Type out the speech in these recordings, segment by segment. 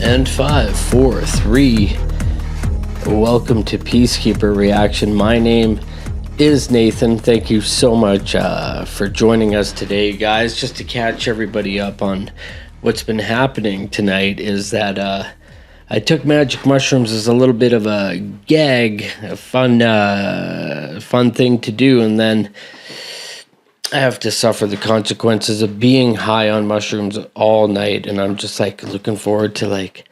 And 5, 4, 3. Welcome to PeaceKeeper Reaction. My name is Nathan. Thank you so much for joining us today, guys. Just to catch everybody up on what's been happening tonight is that I took magic mushrooms as a little bit of a gag, a fun thing to do, and then I have to suffer the consequences of being high on mushrooms all night. And I'm just like looking forward to like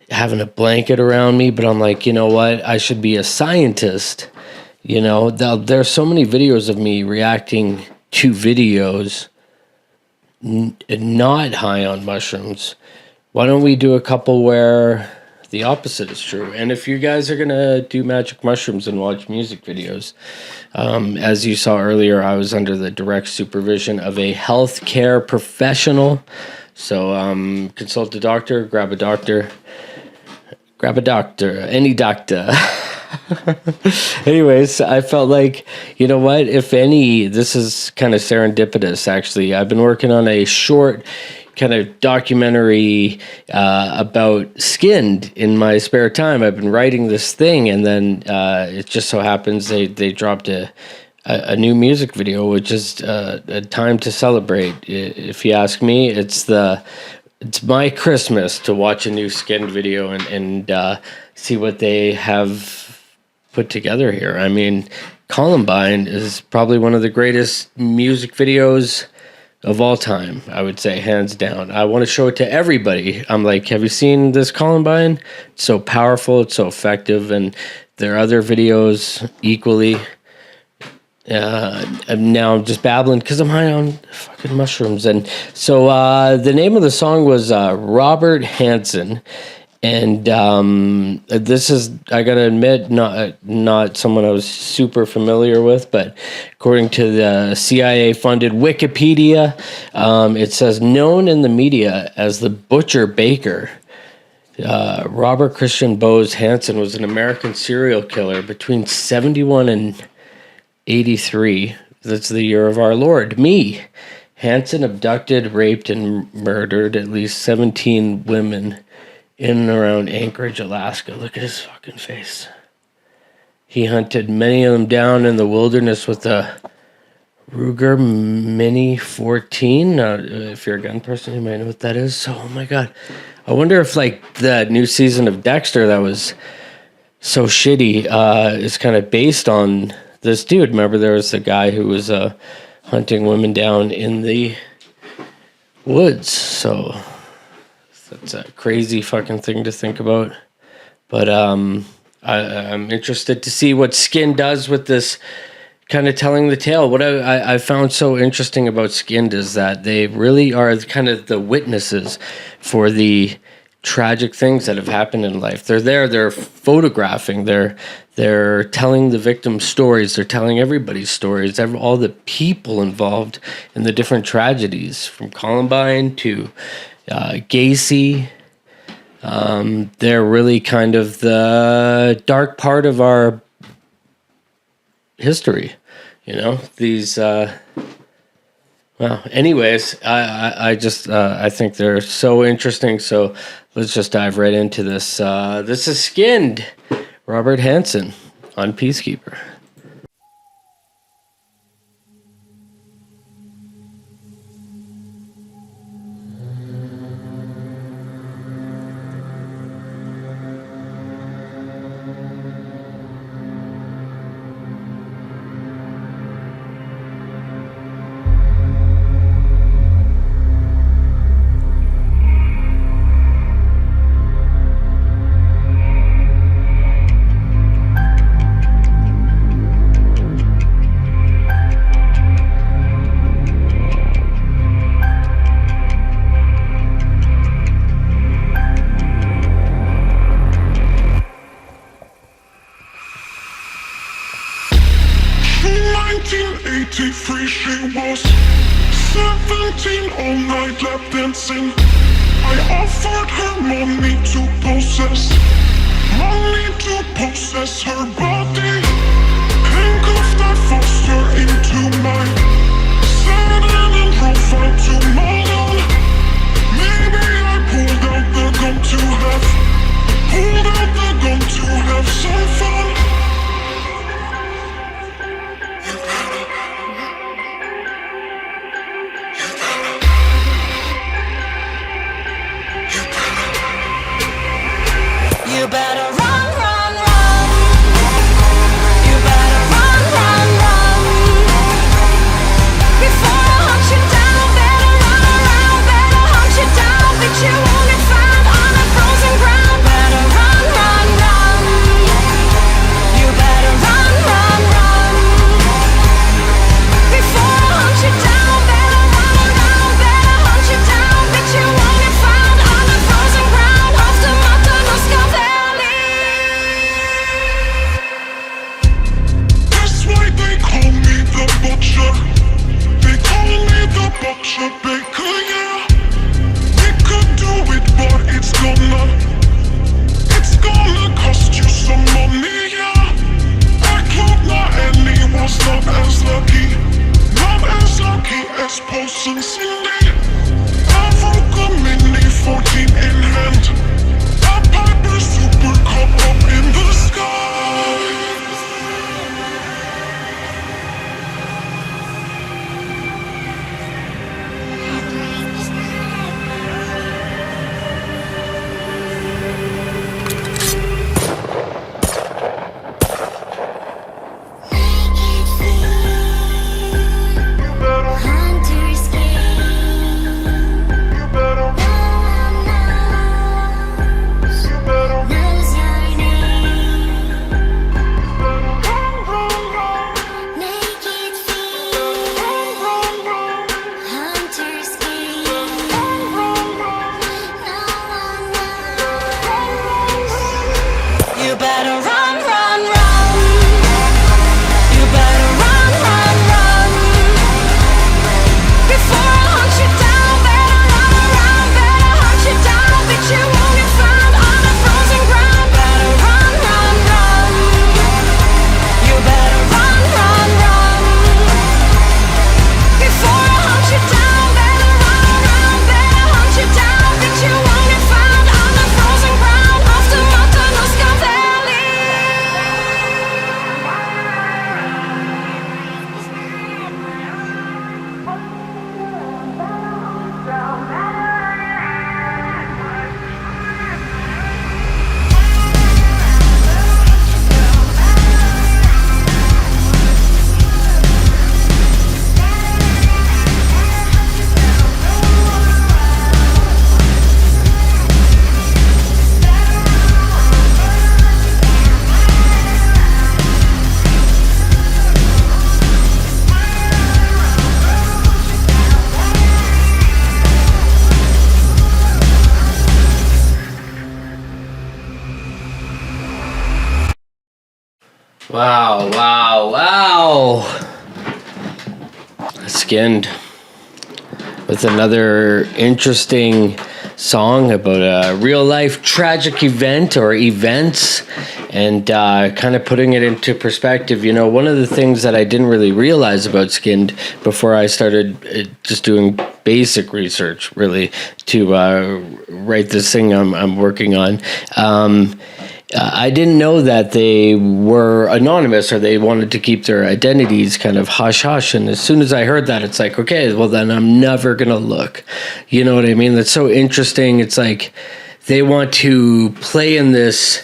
having a blanket around me, but I'm like, you know what? I should be a scientist. You know, there's so many videos of me reacting to videos not high on mushrooms. Why don't we do a couple where the opposite is true? And if you guys are going to do magic mushrooms and watch music videos, as you saw earlier, I was under the direct supervision of a healthcare professional. So consult a doctor, grab a doctor, any doctor. Anyways, I felt like, you know what, if any, this is kind of serendipitous, actually. I've been working on a short kind of documentary about SKYND in my spare time. I've been writing this thing, and then it just so happens they dropped a new music video, which is a time to celebrate. If you ask me, it's my Christmas to watch a new SKYND video and see what they have put together here. I mean, Columbine is probably one of the greatest music videos of all time, I would say, hands down. I want to show it to everybody. I'm like, have you seen this Columbine? It's so powerful, it's so effective, and there are other videos equally. And now I'm just babbling because I'm high on fucking mushrooms. And so the name of the song was Robert Hansen. And this is, I gotta admit, not someone I was super familiar with, but according to the CIA-funded Wikipedia, it says, known in the media as the Butcher Baker, Robert Christian Bose Hansen was an American serial killer between 71 and 83. That's the year of our Lord. Me. Hansen abducted, raped, and murdered at least 17 women in and around Anchorage, Alaska. Look at his fucking face. He hunted many of them down in the wilderness with a Ruger Mini 14. If you're a gun person, you might know what that is. So, oh my God. I wonder if, like, the new season of Dexter that was so shitty is kind of based on this dude. Remember, there was a guy who was hunting women down in the woods. So that's a crazy fucking thing to think about. But I'm interested to see what SKYND does with this kind of telling the tale. What I found so interesting about SKYND is that they really are kind of the witnesses for the tragic things that have happened in life. They're there, they're photographing, they're telling the victims' stories, they're telling everybody's stories, all the people involved in the different tragedies, from Columbine to Gacy. They're really kind of the dark part of our history, you know, these well, anyways, I just I think they're so interesting. So let's just dive right into this. This is SKYND, Robert Hansen on PeaceKeeper. She was 17, all night lap dancing. I offered her money to possess her body. Handcuffed, I forced her into mine. Sat in and drove out to Malone. Maybe I pulled out the gun to You better run, run, run. You better run, run, run. Before I hunt you down, better run around, better hunt you down, but you won't get found on the frozen ground. Better run, run, run. You better run, run, run. Before I hunt you down, better run around, better hunt you down, but you won't get found on the frozen ground of the Matanuska Valley. That's why they call me the butcher. They call me the butcher baker, yeah. We could do it, but it's gonna cost you some money, yeah. Back up now, anyone's not as lucky as Post and Cindy. I broke a mini 14 in hand. A Piper Super Cup up in the sky. Hunter's game. Knows your name. Make it feel. Hunter's game. No one knows. You better run, run, run. You better run, run, run. Before I hunt you down, better run around, better hunt you down, but you won't get found on the frozen ground. Better run, run, run. You better run, run, run. Before I hunt you down, better run around, better hunt you down, but you won't get found on the frozen ground of the Matanuska Valley. Wow, wow, wow. Skinned with another interesting song about a real life tragic event or events, and kind of putting it into perspective. You know, one of the things that I didn't really realize about Skinned before I started just doing basic research really to write this thing I'm working on. I didn't know that they were anonymous, or they wanted to keep their identities kind of hush hush. And as soon as I heard that, it's like, okay, well then I'm never gonna look. You know what I mean? That's so interesting. It's like they want to play in this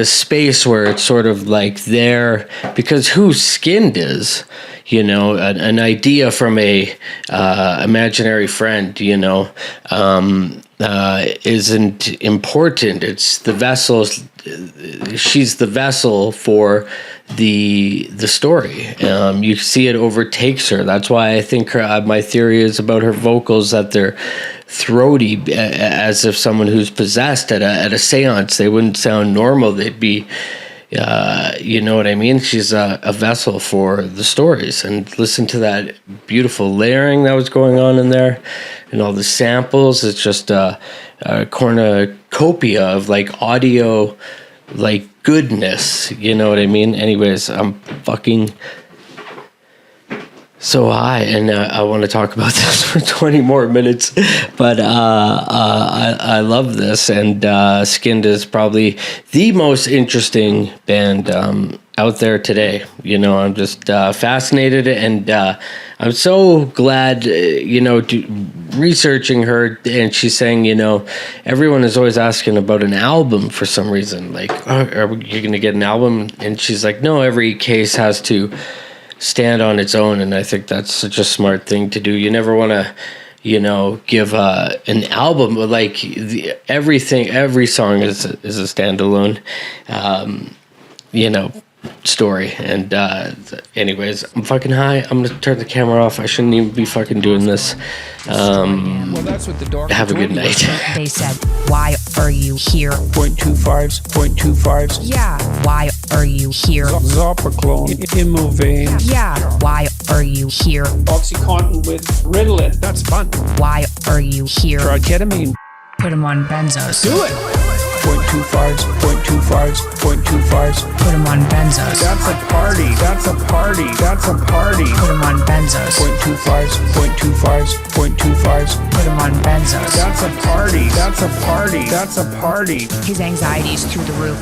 space where it's sort of like there, because who Skinned is, you know, an idea from a imaginary friend, you know, isn't important. It's the vessel. She's the vessel for the story. You see it overtakes her. That's why I think my theory is about her vocals, that they're throaty, as if someone who's possessed at a seance. They wouldn't sound normal. They'd be, you know what I mean? She's a vessel for the stories. And listen to that beautiful layering that was going on in there, and all the samples. It's just a cornucopia of like audio, like goodness. You know what I mean? Anyways, I'm fucking so high, and I want to talk about this for 20 more minutes, but I love this, and Skinned is probably the most interesting band out there today. You know, I'm just fascinated, and I'm so glad, you know, researching her, and she's saying, everyone is always asking about an album for some reason. Like, are you going to get an album? And she's like, no, every case has to stand on its own. And I think that's such a smart thing to do. You never want to, give an album, like every song is a standalone, story. And anyways, I'm fucking high. I'm gonna turn the camera off. I shouldn't even be fucking doing this. Well, that's what the doctor Have a told good me. night. They said, why are you here? 0.25s. Yeah. Why are you here? Zopiclone, Imovane, Yeah. Why are you here? Oxycontin with Ritalin. That's fun. Why are you here? Tried ketamine. Put him on benzos. Do it. 0.25s. Put him on benzos. That's a party. Put him on benzos. 0.25s. Put him on benzos. That's a party. His anxiety's through the roof.